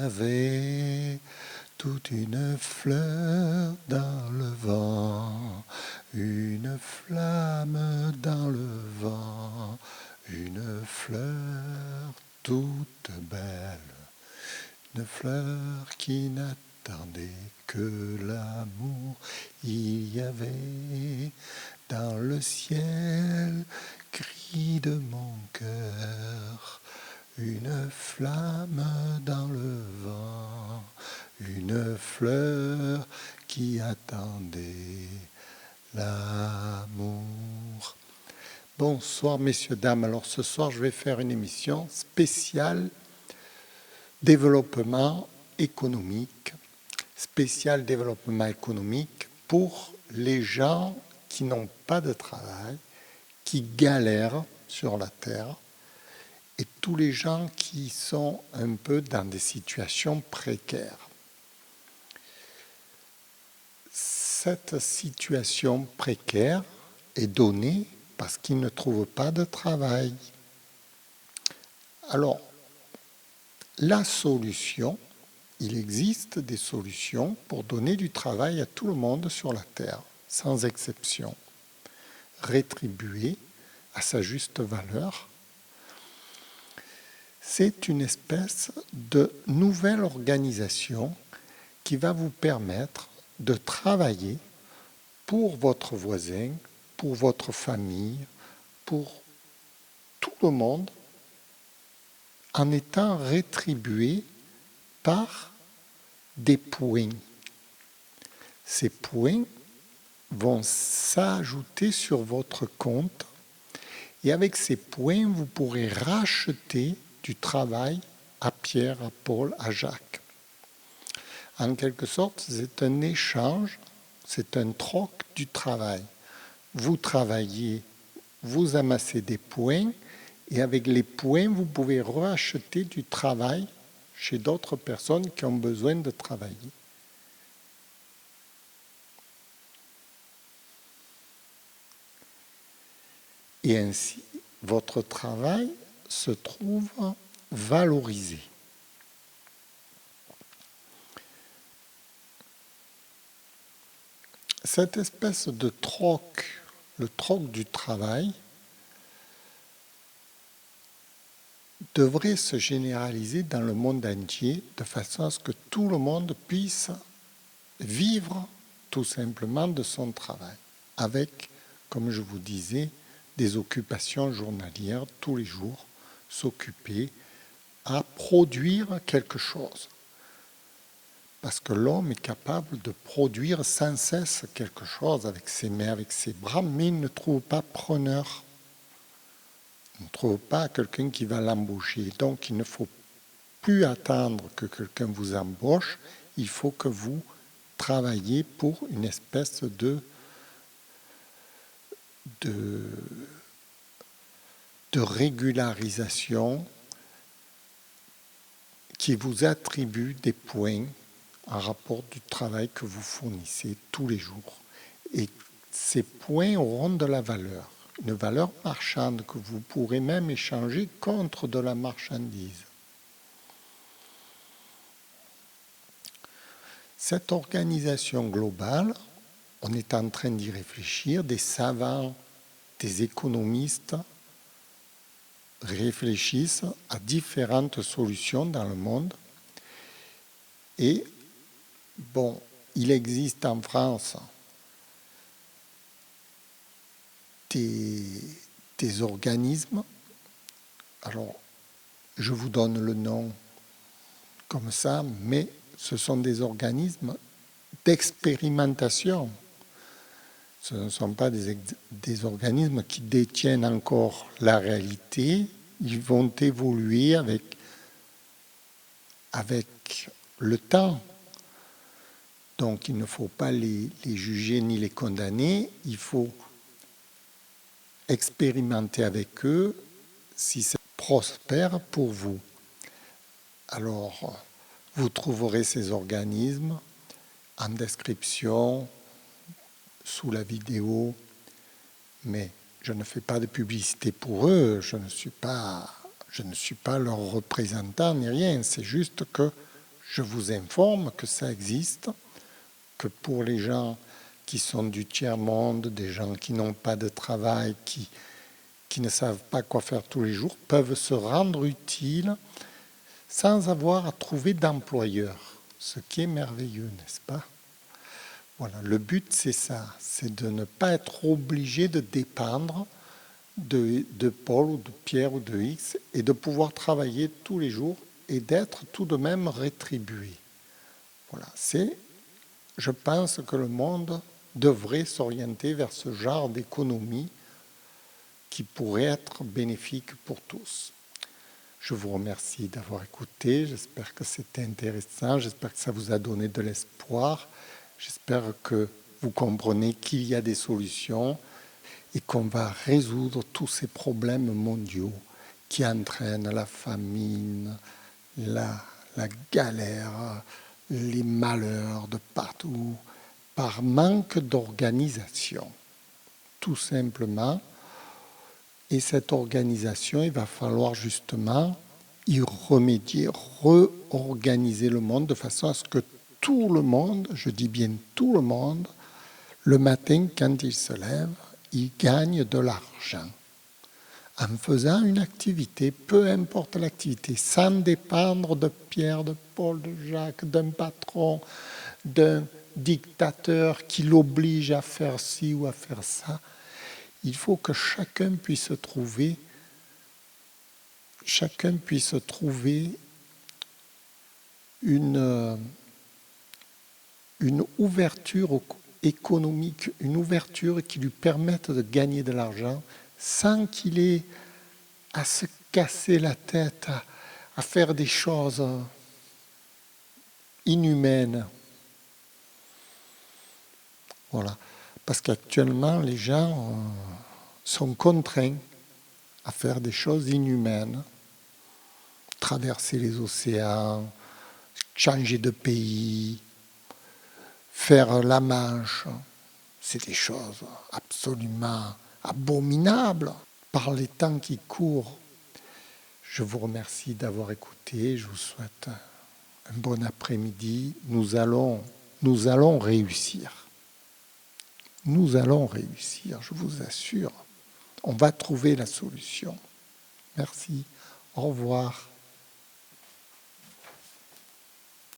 avait toute une fleur dans le vent, une flamme dans le vent, une fleur toute belle, une fleur qui n'attendait que l'amour. Il y avait dans le ciel, cri de mon cœur, une flamme dans le vent, une fleur qui attendait l'amour. Bonsoir messieurs, dames. Alors ce soir, je vais faire une émission spéciale développement économique, pour les gens qui n'ont pas de travail, qui galèrent sur la terre, et tous les gens qui sont un peu dans des situations précaires. Cette situation précaire est donnée parce qu'ils ne trouvent pas de travail. Alors, la solution, il existe des solutions pour donner du travail à tout le monde sur la terre, sans exception, rétribué à sa juste valeur. C'est une espèce de nouvelle organisation qui va vous permettre de travailler pour votre voisin, pour votre famille, pour tout le monde, en étant rétribué par des points. Ces points vont s'ajouter sur votre compte et avec ces points, vous pourrez racheter du travail à Pierre, à Paul, à Jacques. En quelque sorte, c'est un échange, c'est un troc du travail. Vous travaillez, vous amassez des points, et avec les points, vous pouvez racheter du travail chez d'autres personnes qui ont besoin de travailler. Et ainsi, votre travail se trouve valorisé. Cette espèce de troc, le troc du travail, devrait se généraliser dans le monde entier de façon à ce que tout le monde puisse vivre tout simplement de son travail, avec, comme je vous disais, des occupations journalières tous les jours, s'occuper à produire quelque chose. Parce que l'homme est capable de produire sans cesse quelque chose avec ses mains, avec ses bras, mais il ne trouve pas preneur. Il ne trouve pas quelqu'un qui va l'embaucher. Donc il ne faut plus attendre que quelqu'un vous embauche, il faut que vous travailliez pour une espèce de régularisation qui vous attribue des points en rapport du travail que vous fournissez tous les jours. Et ces points auront de la valeur, une valeur marchande que vous pourrez même échanger contre de la marchandise. Cette organisation globale, on est en train d'y réfléchir, des savants, des économistes réfléchissent à différentes solutions dans le monde. Et bon, il existe en France des organismes. Alors, je vous donne le nom comme ça, mais ce sont des organismes d'expérimentation. Ce ne sont pas des organismes qui détiennent encore la réalité. Ils vont évoluer avec le temps. Donc il ne faut pas les juger ni les condamner. Il faut expérimenter avec eux si c'est prospère pour vous. Alors, vous trouverez ces organismes en description, sous la vidéo, mais je ne fais pas de publicité pour eux, je ne suis pas leur représentant ni rien, c'est juste que Je vous informe que ça existe, que pour les gens qui sont du tiers-monde, des gens qui n'ont pas de travail, qui ne savent pas quoi faire tous les jours, peuvent se rendre utiles sans avoir à trouver d'employeur, ce qui est merveilleux, n'est-ce pas? Voilà, le but c'est ça, c'est de ne pas être obligé de dépendre de Paul ou de Pierre ou de X et de pouvoir travailler tous les jours et d'être tout de même rétribué. Voilà, je pense que le monde devrait s'orienter vers ce genre d'économie qui pourrait être bénéfique pour tous. Je vous remercie d'avoir écouté, j'espère que c'était intéressant, j'espère que ça vous a donné de l'espoir, j'espère que vous comprenez qu'il y a des solutions et qu'on va résoudre tous ces problèmes mondiaux qui entraînent la famine, la galère, les malheurs de partout, par manque d'organisation, tout simplement. Et cette organisation, il va falloir justement y remédier, réorganiser le monde de façon à ce que tout le monde, je dis bien tout le monde, le matin quand il se lève, il gagne de l'argent en faisant une activité, peu importe l'activité, sans dépendre de Pierre, de Paul, de Jacques, d'un patron, d'un dictateur qui l'oblige à faire ci ou à faire ça. Il faut que chacun puisse trouver une ouverture économique, une ouverture qui lui permette de gagner de l'argent sans qu'il ait à se casser la tête, à faire des choses inhumaines. Voilà. Parce qu'actuellement, les gens sont contraints à faire des choses inhumaines, traverser les océans, changer de pays, faire la Manche. C'est des choses absolument abominables par les temps qui courent. Je vous remercie d'avoir écouté, je vous souhaite un bon après-midi. Nous allons réussir. Nous allons réussir, je vous assure. On va trouver la solution. Merci. Au revoir.